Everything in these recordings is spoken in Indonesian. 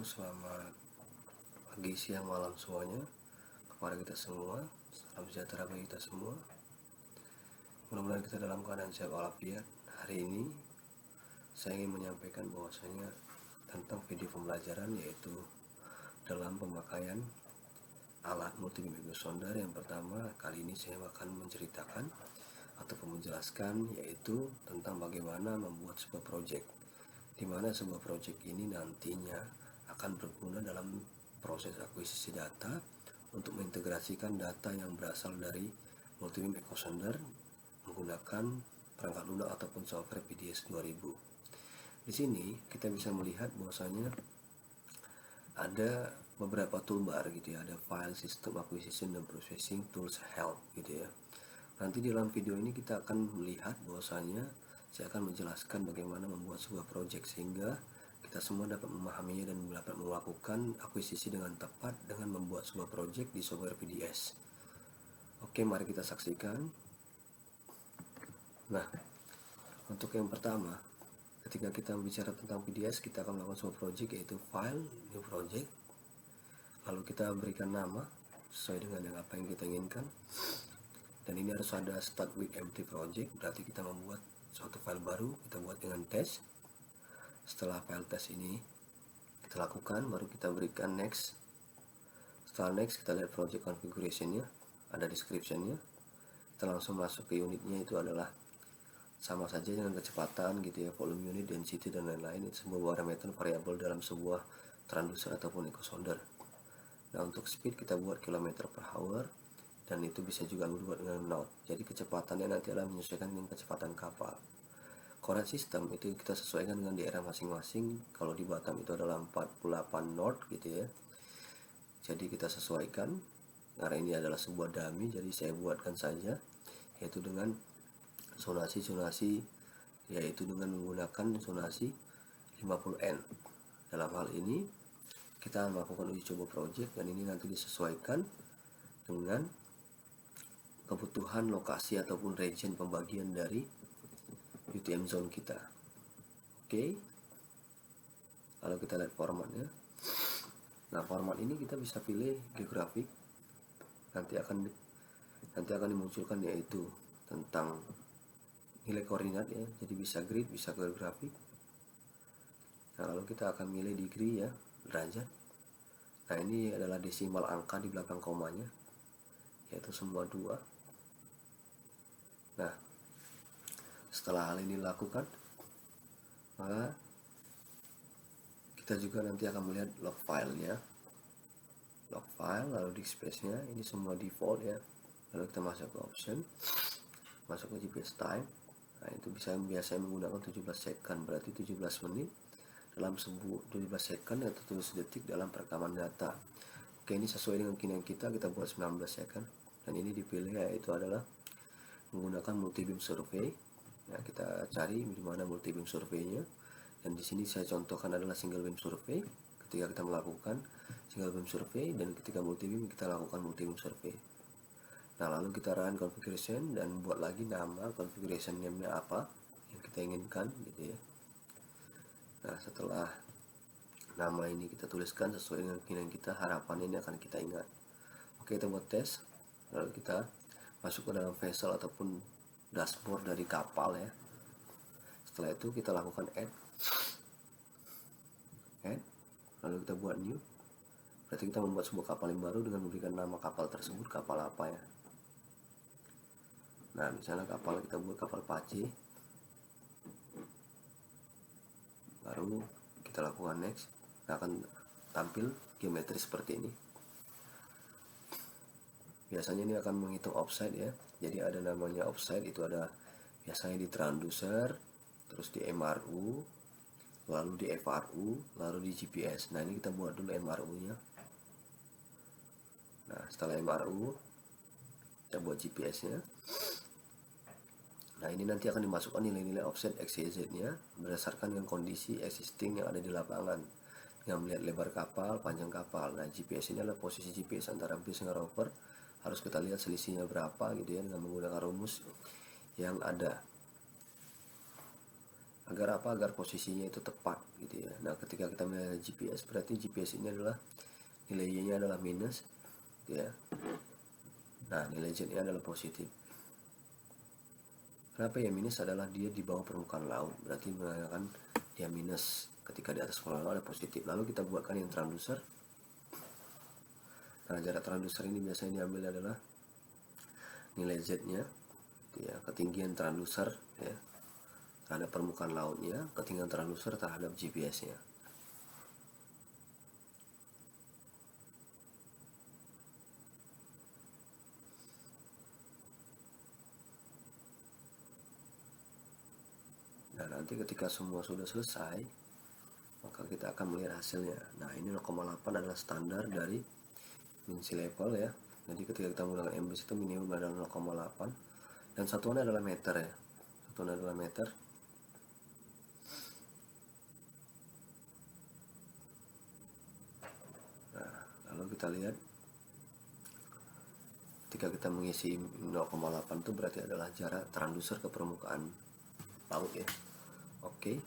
wabarakatuh. Selamat pagi, siang, malam semuanya kepada kita semua. Salam sejahtera bagi kita semua. Mudah-mudahan kita dalam keadaan sehat walafiat. Hari ini saya ingin menyampaikan bahwasanya tentang video pembelajaran, yaitu dalam pemakaian alat multibeam echo sounder. Yang pertama, kali ini saya akan menceritakan ataupun menjelaskan yaitu tentang bagaimana membuat sebuah project, di mana sebuah project ini nantinya akan berguna dalam proses akuisisi data untuk mengintegrasikan data yang berasal dari multibeam echo sounder menggunakan perangkat lunak ataupun software PDS 2000. Di sini kita bisa melihat bahwasanya ada beberapa toolbar gitu ya, ada file, system, acquisition, dan processing, tools, help gitu ya. Nanti dalam video ini kita akan melihat bahwasanya saya akan menjelaskan bagaimana membuat sebuah project sehingga kita semua dapat memahaminya dan dapat melakukan akuisisi dengan tepat dengan membuat sebuah project di software PDS. Oke, mari kita saksikan. Nah, untuk yang pertama, ketika kita bicara tentang PDS, kita akan melakukan sebuah project, yaitu file, new project. Lalu kita berikan nama sesuai dengan apa yang kita inginkan. Dan ini harus ada start with empty project, berarti kita membuat suatu file baru, kita buat dengan test. Setelah file test ini kita lakukan, baru kita berikan next. Setelah next, kita lihat project configuration-nya, ada description-nya. Kita langsung masuk ke unitnya, itu adalah sama saja dengan kecepatan gitu ya, volume unit, density, dan lain-lain. Itu sebuah parameter variabel dalam sebuah transducer ataupun echo sounder. Nah, untuk speed kita buat kilometer per hour, dan itu bisa juga dibuat dengan knot. Jadi kecepatannya nanti adalah menyesuaikan dengan kecepatan kapal. Current system itu kita sesuaikan dengan daerah masing-masing. Kalau di Batam itu adalah 48 knot gitu ya. Jadi kita sesuaikan, karena ini adalah sebuah dummy, jadi saya buatkan saja, yaitu dengan sonasi, yaitu dengan menggunakan sonasi 50N. Dalam hal ini kita melakukan uji coba project, dan ini nanti disesuaikan dengan kebutuhan lokasi ataupun region pembagian dari UTM zone kita. Oke. Lalu kita lihat formatnya. Nah, format ini kita bisa pilih geografik. Nanti akan dimunculkan yaitu tentang nilai koordinat ya. Jadi bisa grid, bisa geografik. Nah, lalu kita akan milih degree ya, derajat. Nah, ini adalah desimal angka di belakang komanya, yaitu semua 2. Nah, setelah hal ini dilakukan, maka kita juga nanti akan melihat log filenya, log file, lalu disk space-nya, ini semua default ya. Lalu kita masuk ke option, masuk ke GPS time. Nah, itu biasanya menggunakan 17 second, berarti 17 menit dalam 17 second atau 17 detik dalam perekaman data. Oke, ini sesuai dengan keinginan kita buat 19 second, dan ini dipilih yaitu adalah menggunakan multibeam survey. Nah, kita cari di mana multibeam survey-nya, dan di sini saya contohkan adalah single beam survey. Ketika kita melakukan single beam survey dan ketika multibeam kita lakukan multibeam survey. Nah, lalu kita run configuration dan buat lagi nama configuration name-nya apa yang kita inginkan gitu ya. Nah, setelah nama ini kita tuliskan sesuai dengan keinginan kita, harapan ini akan kita ingat. Oke, kita buat tes. Lalu kita masuk ke dalam vessel ataupun dashboard dari kapal ya. Setelah itu kita lakukan add, lalu kita buat new. Berarti kita membuat sebuah kapal yang baru dengan memberikan nama kapal tersebut kapal apa ya. Nah, misalnya kapal kita buat kapal Pace. Baru kita lakukan next. Nah, akan tampil geometri seperti ini. Biasanya ini akan menghitung offside ya. Jadi ada namanya offside, itu ada biasanya di transducer, terus di MRU, lalu di FRU, lalu di GPS. Nah, ini kita buat dulu MRU-nya. Nah, setelah MRU kita buat GPS-nya. Nah, ini nanti akan dimasukkan nilai-nilai offset XYZ-nya berdasarkan dengan kondisi existing yang ada di lapangan, yang melihat lebar kapal, panjang kapal. Nah, GPS ini adalah posisi GPS antara base dengan rover. Harus kita lihat selisihnya berapa gitu ya, dengan menggunakan rumus yang ada. Agar apa? Agar posisinya itu tepat gitu ya. Nah, ketika kita melihat GPS, berarti GPS ini adalah nilai Y-nya adalah minus gitu ya. Nah, nilai Z-nya adalah positif. Kenapa ya minus? Adalah dia di bawah permukaan laut, berarti menandakan dia minus. Ketika di atas permukaan laut ada positif. Lalu kita buatkan yang transducer. Nah, jarak transducer ini biasanya diambil adalah nilai Z-nya ya, ketinggian transducer ya, terhadap permukaan lautnya, ketinggian transducer terhadap GPS-nya. Nah, nanti ketika semua sudah selesai, maka kita akan melihat hasilnya. Nah, ini 0,8 adalah standar dari min sea level ya. Jadi ketika kita menggunakan MBS itu minimum adalah 0,8 dan satuannya adalah meter ya. Satuannya adalah meter. Nah, lalu kita lihat ketika kita mengisi 0,8 itu berarti adalah jarak transducer ke permukaan laut ya. Oke.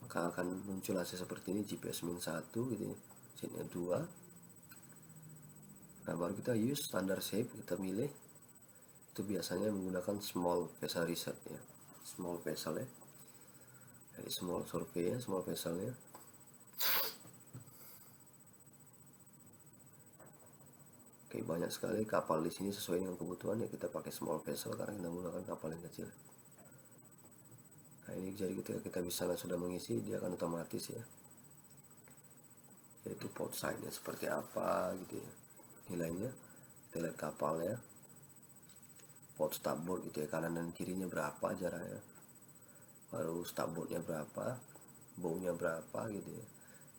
Maka akan muncul hasil seperti ini, GPS min 1 gitu ya, Z-nya 2. Nah, baru kita use standar shape, kita milih. Itu biasanya menggunakan small vessel reset ya. Small vessel ya. Jadi small survey ya, small vesselnya. Oke, banyak sekali kapal di sini sesuai dengan kebutuhan ya, kita pakai small vessel karena kita menggunakan kapal yang kecil. Nah, ini jadi ketika kita misalnya sudah mengisi, dia akan otomatis ya, yaitu port size-nya seperti apa gitu ya, nilainya. Kita lihat kapalnya, port starboard gitu ya, kanan dan kirinya berapa jaraknya, baru starboardnya berapa, bow-nya berapa gitu ya.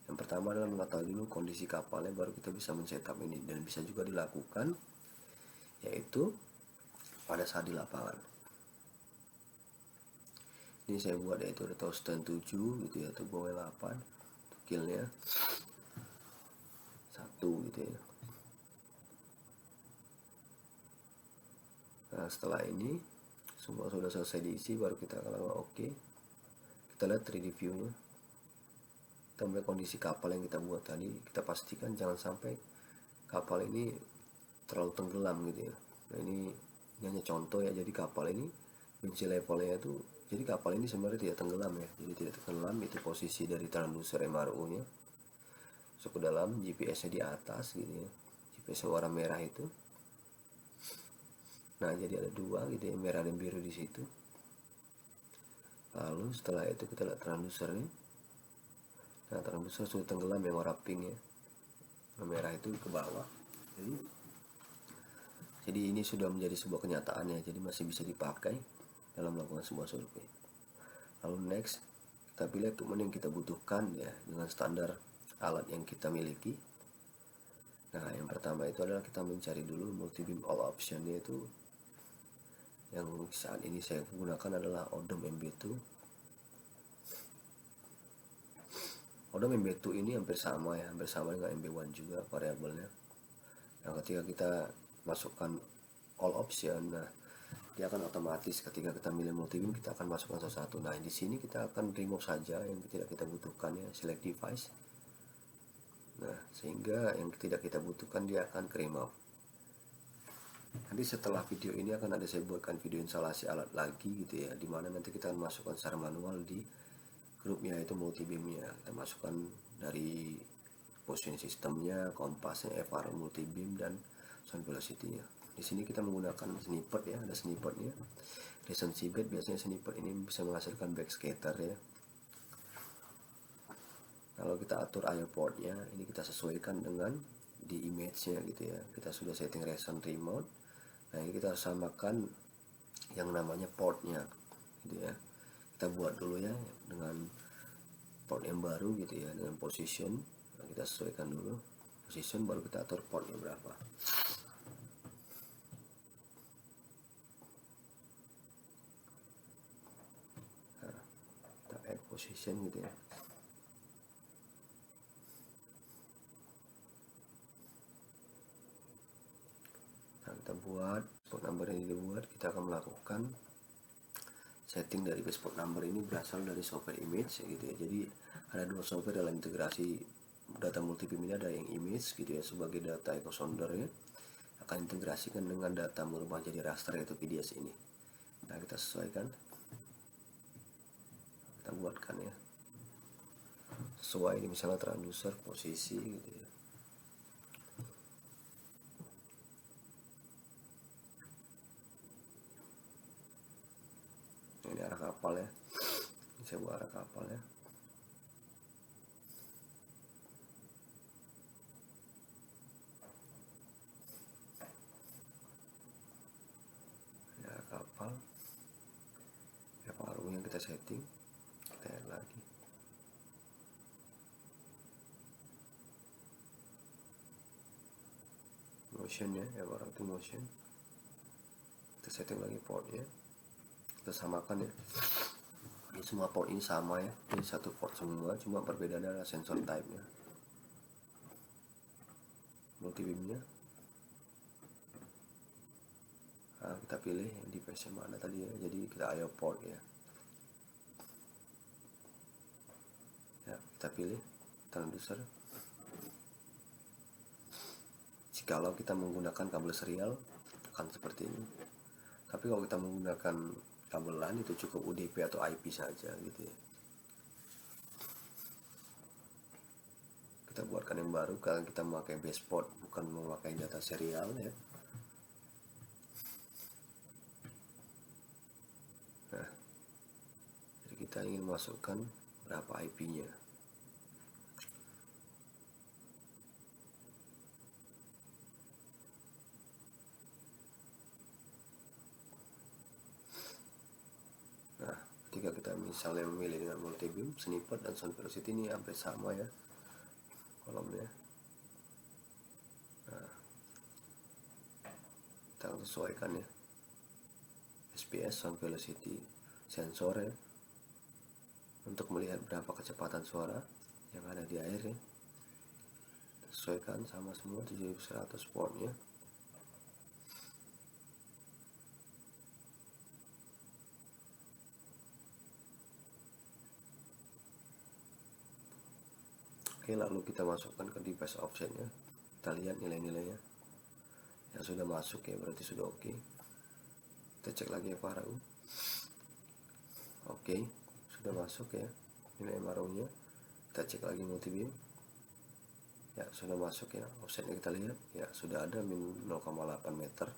Yang pertama adalah mengetahui dulu kondisi kapalnya, baru kita bisa men-setup ini, dan bisa juga dilakukan yaitu pada saat di lapangan. Ini saya buat yaitu ada stand 7 gitu ya, atau bawah 8, killnya 1 gitu ya. Nah, setelah ini semua sudah selesai diisi, baru kita akan lakukan oke. Kita lihat 3D view-nya. Kita melihat kondisi kapal yang kita buat tadi, kita pastikan jangan sampai kapal ini terlalu tenggelam gitu ya. Nah, ini hanya contoh ya, jadi kapal ini min sea levelnya itu, jadi kapal ini sebenarnya tidak tenggelam ya, jadi tidak tenggelam. Itu posisi dari transducer MRO nya masuk ke dalam, GPS nya di atas gitu ya, GPS warna merah itu. Nah, jadi ada dua gitu ya, merah dan biru di situ. Lalu setelah itu kita lihat transducernya. Nah, transducer sudah tenggelam yang warna pink ya, merah itu ke bawah. Jadi ini sudah menjadi sebuah kenyataan ya, jadi masih bisa dipakai dalam melakukan sebuah survei. Lalu next, kita pilih equipment yang kita butuhkan ya, dengan standar alat yang kita miliki. Nah, yang pertama itu adalah kita mencari dulu multi beam all option, yaitu yang saat ini saya gunakan adalah Odom MB2. Odom MB2 ini hampir sama ya, hampir sama dengan MB1 juga variabelnya. Nah, ketika kita masukkan all option, nah dia akan otomatis ketika kita milih multi beam kita akan masukkan satu-satu. Nah, di sini kita akan remove saja yang tidak kita butuhkan ya, select device. Nah, sehingga yang tidak kita butuhkan dia akan ke remove. Nanti setelah video ini akan ada saya buatkan video instalasi alat lagi gitu ya, dimana nanti kita akan masukkan secara manual di grupnya itu multi beamnya. Kita masukkan dari position sistemnya, kompasnya, FR multi beam, dan sound velocity-nya. Di sini kita menggunakan snippet ya, ada snippetnya. Recent seabed biasanya snippet ini bisa menghasilkan backscatter ya. Kalau kita atur IO port-nya, ini kita sesuaikan dengan di image-nya gitu ya. Kita sudah setting recent remote. Nah, ini kita samakan yang namanya port-nya gitu ya. Kita buat dulu ya dengan port yang baru gitu ya, dengan position. Nah, kita sesuaikan dulu position, baru kita atur portnya berapa. Nah, kita add position gitu ya. Nah, kita buat port number ini dibuat, kita akan melakukan setting dari passport number ini berasal dari software image gitu ya. Jadi ada dua software dalam integrasi data multi beam ini, ada yang image gitu ya sebagai data echo sounder ya, akan integrasikan dengan data merubah jadi raster yaitu PDS ini. Nah kita sesuaikan, kita buatkan ya sesuai ini, misalnya transducer posisi gitu ya. Ini arah kapal ya, ini saya buat arah kapal ya. Ini arah kapal ya, paruh yang kita setting, kita add lagi. Motion ya, paruh itu motion. Kita setting lagi port ya, kita samakan ya. Ini semua port ini sama ya, ini satu port semua, cuma perbedaannya adalah sensor type nya, multi beamnya. Nah, kita pilih device yang mana tadi ya, jadi kita IO port ya. Ya kita pilih transducer. Jikalau kita menggunakan kabel serial akan seperti ini, tapi kalau kita menggunakan kabel LAN itu cukup UDP atau IP saja gitu ya. Kita buatkan yang baru karena kita memakai base port, bukan memakai data serial ya. Nah, jadi kita ingin masukkan berapa IP-nya. Nah, ketika kita misalnya memilih dengan multi beam, snippet dan sound velocity ini hampir sama ya kolomnya. Nah, kita sesuaikan ya, SPS sound velocity sensor ya, untuk melihat berapa kecepatan suara yang ada di air ya. Sesuaikan sama semua 7100 portnya. Oke, lalu kita masukkan ke device offsetnya, kita lihat nilai-nilainya yang sudah masuk ya, berarti sudah oke. Kita cek lagi ya FARAU. Oke, sudah masuk ya nilai FARAU-nya. Kita cek lagi multi beam ya, sudah masuk ya. Offsetnya kita lihat ya, sudah ada min 0,8 meter.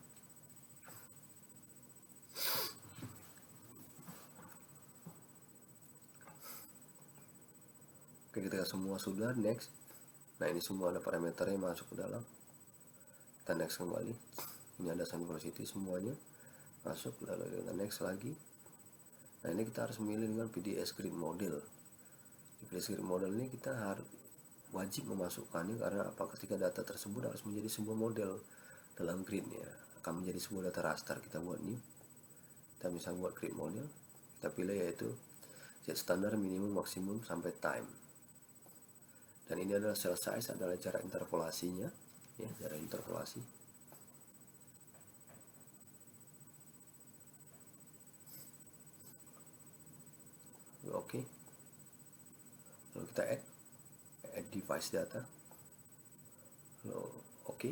Oke, ketika semua sudah, next. Nah ini semua ada parameternya masuk ke dalam, kita next kembali. Ini ada sound velocity semuanya masuk, lalu kita next lagi. Nah ini kita harus memilih dengan PDS grid model. Di PDS grid model ini kita harus wajib memasukkannya, karena apa, ketika data tersebut harus menjadi sebuah model dalam gridnya, akan menjadi sebuah data raster. Kita buat new, kita bisa buat grid model, kita pilih yaitu set standar, minimum, maksimum sampai time. Dan ini adalah cell size, adalah jarak interpolasinya ya, jarak interpolasi. Oke, lalu kita add device data, lalu oke.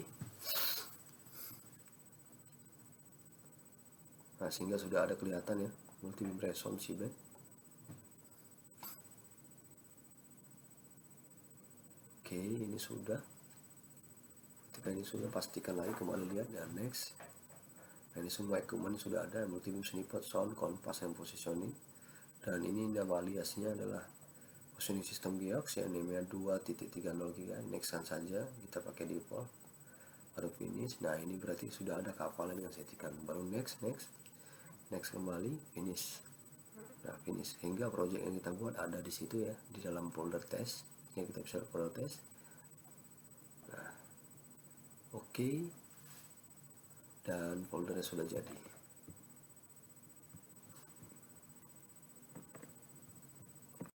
Nah sehingga sudah ada kelihatan ya multi beam resonance seabed. Oke, ini sudah. Ketika ini sudah, pastikan lagi kembali lihat dan next. Nah ini semua equipment sudah ada, multi beam snippet, sound, compass, and positioning. Dan ini nama aliasnya adalah positioning system geox yang namanya 2.30 GHz. Next kan saja, kita pakai default, baru finish. Nah ini berarti sudah ada kapalan dengan settingan, baru next kembali, finish. Nah finish, hingga project yang kita buat ada di situ ya, di dalam folder test yang kita bisa folder test. Nah oke, dan foldernya sudah jadi.